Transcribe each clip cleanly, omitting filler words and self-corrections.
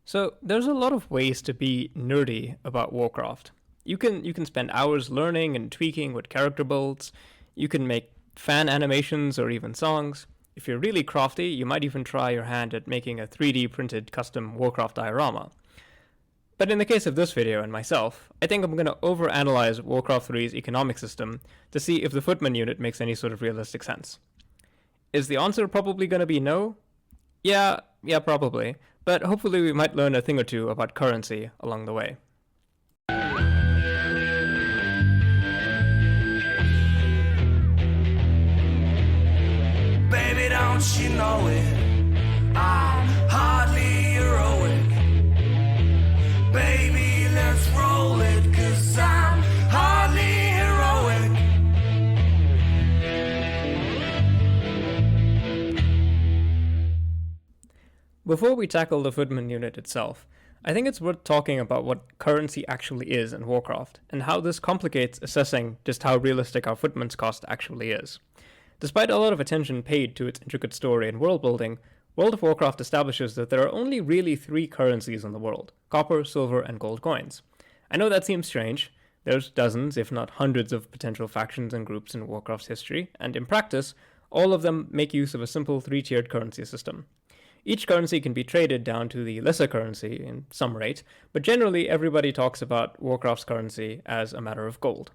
So there's a lot of ways to be nerdy about Warcraft. You can spend hours learning and tweaking with character builds. You can make fan animations or even songs. If you're really crafty, you might even try your hand at making a 3D printed custom Warcraft diorama. But in the case of this video and myself, I think I'm going to overanalyze Warcraft 3's economic system to see if the Footman unit makes any sort of realistic sense. Is the answer probably going to be no? Yeah, probably. But hopefully we might learn a thing or two about currency along the way. Baby, don't you know it? I'm hardly heroic. Baby, let's roll it, 'cause I'm hardly heroic. Before we tackle the Footman unit itself, I think it's worth talking about what currency actually is in Warcraft, and how this complicates assessing just how realistic our Footman's cost actually is. Despite a lot of attention paid to its intricate story and world building, World of Warcraft establishes that there are only really 3 currencies in the world: copper, silver, and gold coins. I know that seems strange. There's dozens, if not hundreds, of potential factions and groups in Warcraft's history, and in practice, all of them make use of a simple 3-tiered currency system. Each currency can be traded down to the lesser currency in some rate, but generally everybody talks about Warcraft's currency as a matter of gold.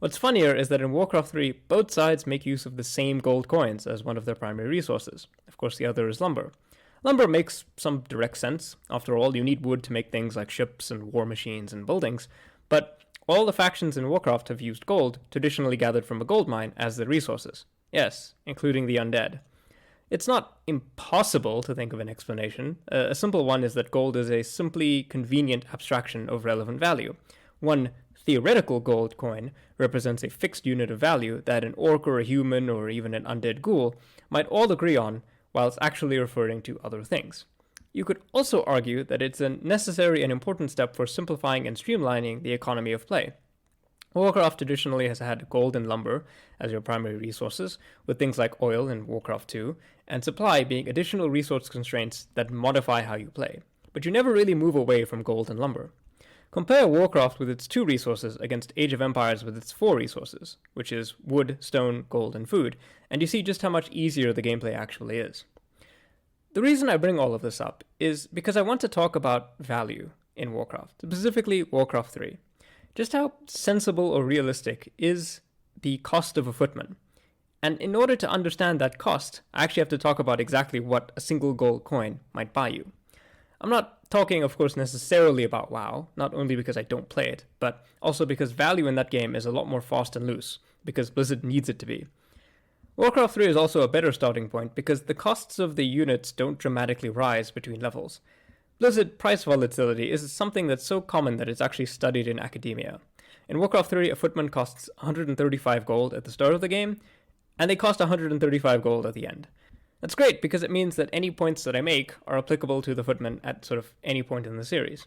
What's funnier is that in Warcraft 3, both sides make use of the same gold coins as one of their primary resources. Of course, the other is lumber. Lumber makes some direct sense. After all, you need wood to make things like ships and war machines and buildings, but all the factions in Warcraft have used gold, traditionally gathered from a gold mine, as their resources. Yes, including the undead. It's not impossible to think of an explanation. A simple one is that gold is a simply convenient abstraction of relevant value. One theoretical gold coin represents a fixed unit of value that an orc or a human or even an undead ghoul might all agree on, while it's actually referring to other things. You could also argue that it's a necessary and important step for simplifying and streamlining the economy of play. Warcraft traditionally has had gold and lumber as your primary resources, with things like oil in Warcraft 2, and supply being additional resource constraints that modify how you play. But you never really move away from gold and lumber. Compare Warcraft with its 2 resources against Age of Empires with its 4 resources, which is wood, stone, gold, and food, and you see just how much easier the gameplay actually is. The reason I bring all of this up is because I want to talk about value in Warcraft, specifically Warcraft 3. Just how sensible or realistic is the cost of a Footman? And in order to understand that cost, I actually have to talk about exactly what a single gold coin might buy you. I'm not talking, of course, necessarily about WoW, not only because I don't play it, but also because value in that game is a lot more fast and loose, because Blizzard needs it to be. Warcraft 3 is also a better starting point because the costs of the units don't dramatically rise between levels. Blizzard price volatility is something that's so common that it's actually studied in academia. In Warcraft 3, a Footman costs 135 gold at the start of the game, and they cost 135 gold at the end. That's great because it means that any points that I make are applicable to the Footman at sort of any point in the series.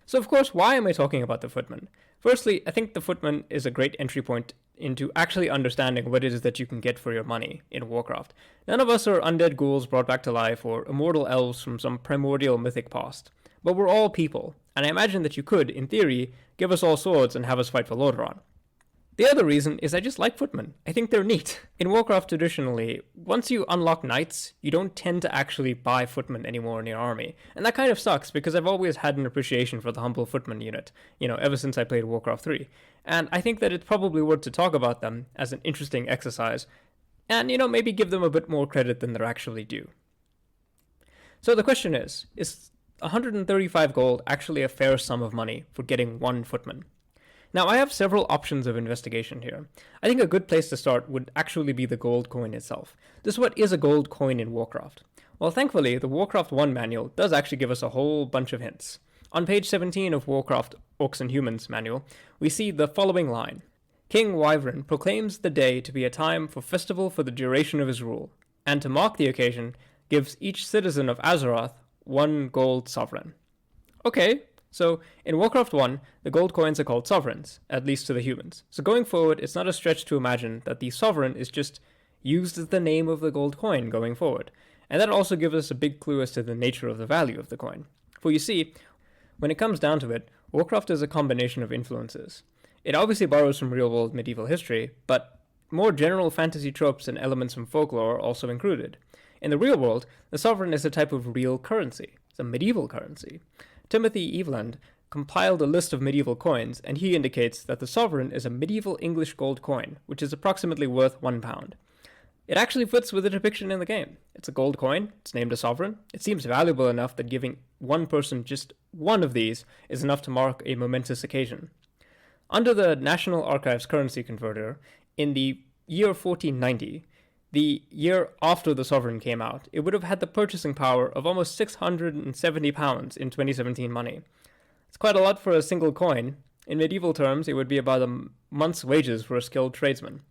So of course, why am I talking about the Footman? Firstly, I think the Footman is a great entry point into actually understanding what it is that you can get for your money in Warcraft. None of us are undead ghouls brought back to life or immortal elves from some primordial mythic past. But we're all people, and I imagine that you could, in theory, give us all swords and have us fight for Lordaeron. The other reason is I just like Footmen. I think they're neat. In Warcraft traditionally, once you unlock knights, you don't tend to actually buy Footmen anymore in your army. And that kind of sucks because I've always had an appreciation for the humble Footman unit, ever since I played Warcraft 3. And I think that it's probably worth to talk about them as an interesting exercise, and maybe give them a bit more credit than they're actually due. So the question is 135 gold actually a fair sum of money for getting one Footman? Now, I have several options of investigation here. I think a good place to start would actually be the gold coin itself. This is what is a gold coin in Warcraft. Well, thankfully, the Warcraft 1 manual does actually give us a whole bunch of hints. On page 17 of Warcraft Orcs and Humans manual, we see the following line. King Wyvern proclaims the day to be a time for festival for the duration of his rule, and to mark the occasion, gives each citizen of Azeroth 1 gold sovereign. Okay. So, in Warcraft 1, the gold coins are called sovereigns, at least to the humans. So going forward, it's not a stretch to imagine that the sovereign is just used as the name of the gold coin going forward. And that also gives us a big clue as to the nature of the value of the coin. For you see, when it comes down to it, Warcraft is a combination of influences. It obviously borrows from real-world medieval history, but more general fantasy tropes and elements from folklore are also included. In the real world, the sovereign is a type of real currency. It's a medieval currency. Timothy Eveland compiled a list of medieval coins, and he indicates that the sovereign is a medieval English gold coin, which is approximately worth £1. It actually fits with the depiction in the game. It's a gold coin, it's named a sovereign. It seems valuable enough that giving one person just one of these is enough to mark a momentous occasion. Under the National Archives currency converter, in the year 1490, the year after the sovereign came out, it would have had the purchasing power of almost £670 in 2017 money. It's quite a lot for a single coin. In medieval terms, it would be about a month's wages for a skilled tradesman.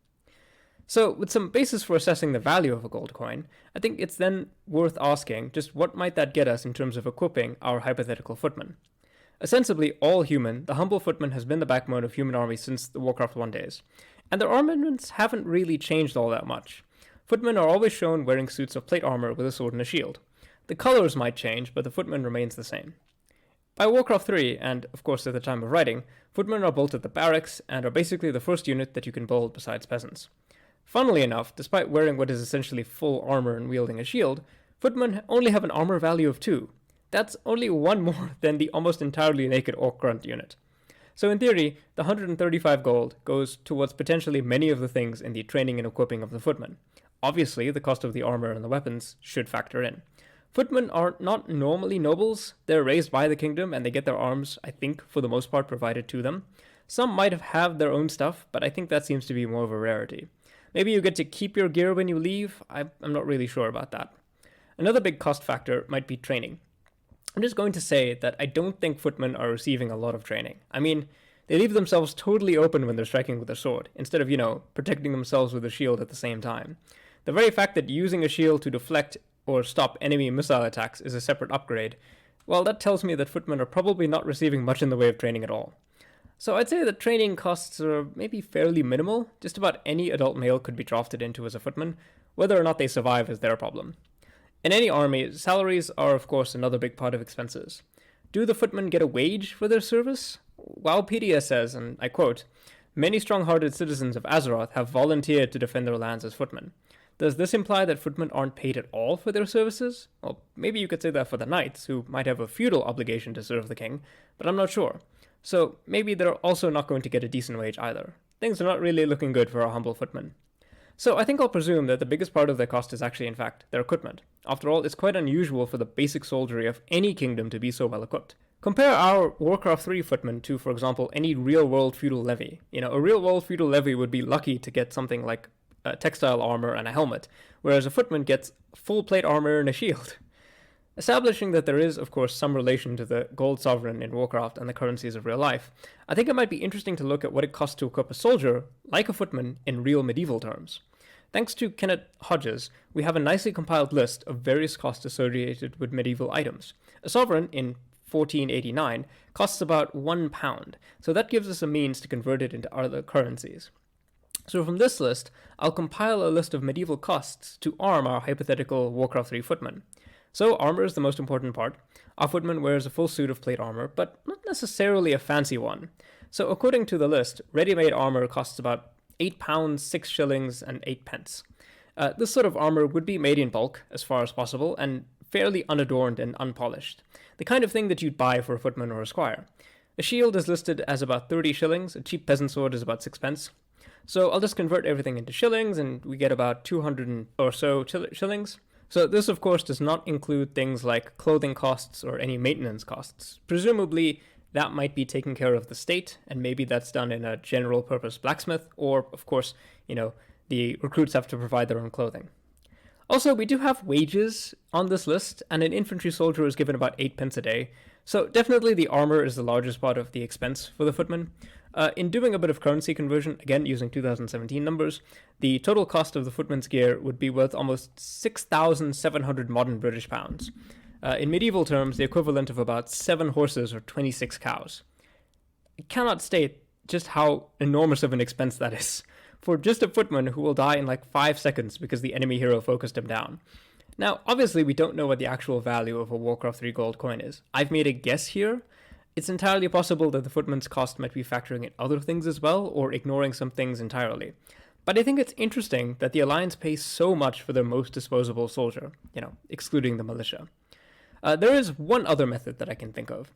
So, with some basis for assessing the value of a gold coin, I think it's then worth asking just what might that get us in terms of equipping our hypothetical footman. Ostensibly all human, the humble footman has been the backbone of human armies since the Warcraft 1 days, and their armaments haven't really changed all that much. Footmen are always shown wearing suits of plate armor with a sword and a shield. The colors might change, but the footman remains the same. By Warcraft 3, and of course at the time of writing, footmen are built at the barracks and are basically the first unit that you can build besides peasants. Funnily enough, despite wearing what is essentially full armor and wielding a shield, footmen only have an armor value of 2. That's only 1 more than the almost entirely naked Orc Grunt unit. So in theory, the 135 gold goes towards potentially many of the things in the training and equipping of the footmen. Obviously, the cost of the armor and the weapons should factor in. Footmen are not normally nobles. They're raised by the kingdom and they get their arms, I think, for the most part provided to them. Some might have their own stuff, but I think that seems to be more of a rarity. Maybe you get to keep your gear when you leave. I'm not really sure about that. Another big cost factor might be training. I'm just going to say that I don't think footmen are receiving a lot of training. I mean, they leave themselves totally open when they're striking with a sword, instead of, protecting themselves with a shield at the same time. The very fact that using a shield to deflect or stop enemy missile attacks is a separate upgrade, well, that tells me that footmen are probably not receiving much in the way of training at all. So I'd say that training costs are maybe fairly minimal. Just about any adult male could be drafted into as a footman. Whether or not they survive is their problem. In any army, salaries are of course another big part of expenses. Do the footmen get a wage for their service? Wowpedia says, and I quote, "Many strong-hearted citizens of Azeroth have volunteered to defend their lands as footmen. Does this imply that footmen aren't paid at all for their services? Well, maybe you could say that for the knights, who might have a feudal obligation to serve the king, but I'm not sure. So maybe they're also not going to get a decent wage either. Things are not really looking good for our humble footmen. So I think I'll presume that the biggest part of their cost is actually, in fact, their equipment. After all, it's quite unusual for the basic soldiery of any kingdom to be so well equipped. Compare our Warcraft 3 footmen to, for example, any real-world feudal levy. A real-world feudal levy would be lucky to get something like textile armor and a helmet, whereas a footman gets full plate armor and a shield. Establishing that there is, of course, some relation to the gold sovereign in Warcraft and the currencies of real life, I think it might be interesting to look at what it costs to equip a soldier, like a footman, in real medieval terms. Thanks to Kenneth Hodges, we have a nicely compiled list of various costs associated with medieval items. A sovereign, in 1489, costs about £1, so that gives us a means to convert it into other currencies. So from this list, I'll compile a list of medieval costs to arm our hypothetical Warcraft 3 footman. So armor is the most important part. Our footman wears a full suit of plate armor, but not necessarily a fancy one. So according to the list, ready-made armor costs about £8, 6 shillings, and 8 pence. This sort of armor would be made in bulk, as far as possible, and fairly unadorned and unpolished. The kind of thing that you'd buy for a footman or a squire. A shield is listed as about 30 shillings, a cheap peasant sword is about 6 pence. So I'll just convert everything into shillings, and we get about 200 or so shillings. So this, of course, does not include things like clothing costs or any maintenance costs. Presumably, that might be taken care of the state, and maybe that's done in a general-purpose blacksmith, or, of course, the recruits have to provide their own clothing. Also, we do have wages on this list, and an infantry soldier is given about 8 pence a day, so definitely the armor is the largest part of the expense for the footman. In doing a bit of currency conversion, again using 2017 numbers, the total cost of the footman's gear would be worth almost 6,700 modern British pounds. In medieval terms, the equivalent of about 7 horses or 26 cows. I cannot state just how enormous of an expense that is for just a footman who will die in like 5 seconds because the enemy hero focused him down. Now, obviously, we don't know what the actual value of a Warcraft 3 gold coin is. I've made a guess here. It's entirely possible that the Footman's cost might be factoring in other things as well, or ignoring some things entirely. But I think it's interesting that the Alliance pays so much for their most disposable soldier, excluding the militia. There is one other method that I can think of.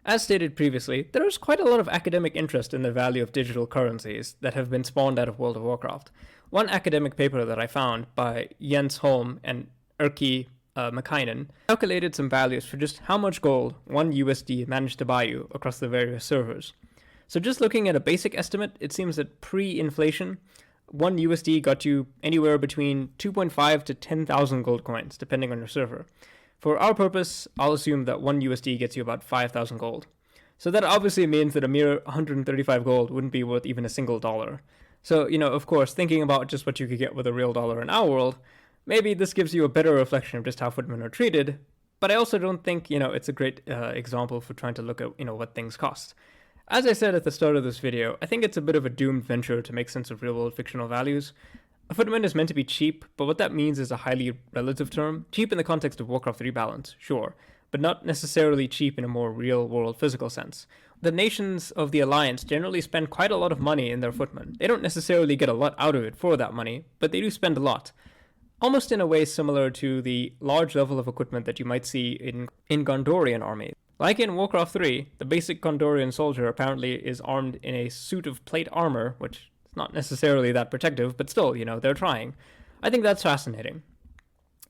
As stated previously, there is quite a lot of academic interest in the value of digital currencies that have been spawned out of World of Warcraft. One academic paper that I found by Jens Holm and Erkki Makainen calculated some values for just how much gold 1 USD managed to buy you across the various servers. So just looking at a basic estimate, it seems that pre-inflation, 1 USD got you anywhere between 2.5 to 10,000 gold coins, depending on your server. For our purpose, I'll assume that 1 USD gets you about 5,000 gold. So that obviously means that a mere 135 gold wouldn't be worth even a single dollar. So, of course, thinking about just what you could get with a real dollar in our world, maybe this gives you a better reflection of just how Footmen are treated, but I also don't think, it's a great example for trying to look at, what things cost. As I said at the start of this video, I think it's a bit of a doomed venture to make sense of real-world fictional values. A Footman is meant to be cheap, but what that means is a highly relative term. Cheap in the context of Warcraft 3 balance, sure, but not necessarily cheap in a more real-world physical sense. The nations of the Alliance generally spend quite a lot of money in their Footmen. They don't necessarily get a lot out of it for that money, but they do spend a lot. Almost in a way similar to the large level of equipment that you might see in Gondorian armies. Like in Warcraft 3, the basic Gondorian soldier apparently is armed in a suit of plate armor, which is not necessarily that protective, but still, they're trying. I think that's fascinating.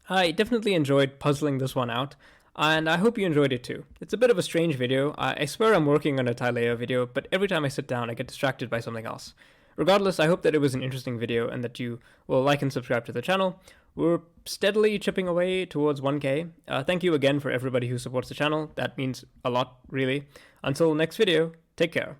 I definitely enjoyed puzzling this one out, and I hope you enjoyed it too. It's a bit of a strange video. I swear I'm working on a Tilea video, but every time I sit down I get distracted by something else. Regardless, I hope that it was an interesting video and that you will like and subscribe to the channel. We're steadily chipping away towards 1K. Thank you again for everybody who supports the channel. That means a lot, really. Until next video, take care.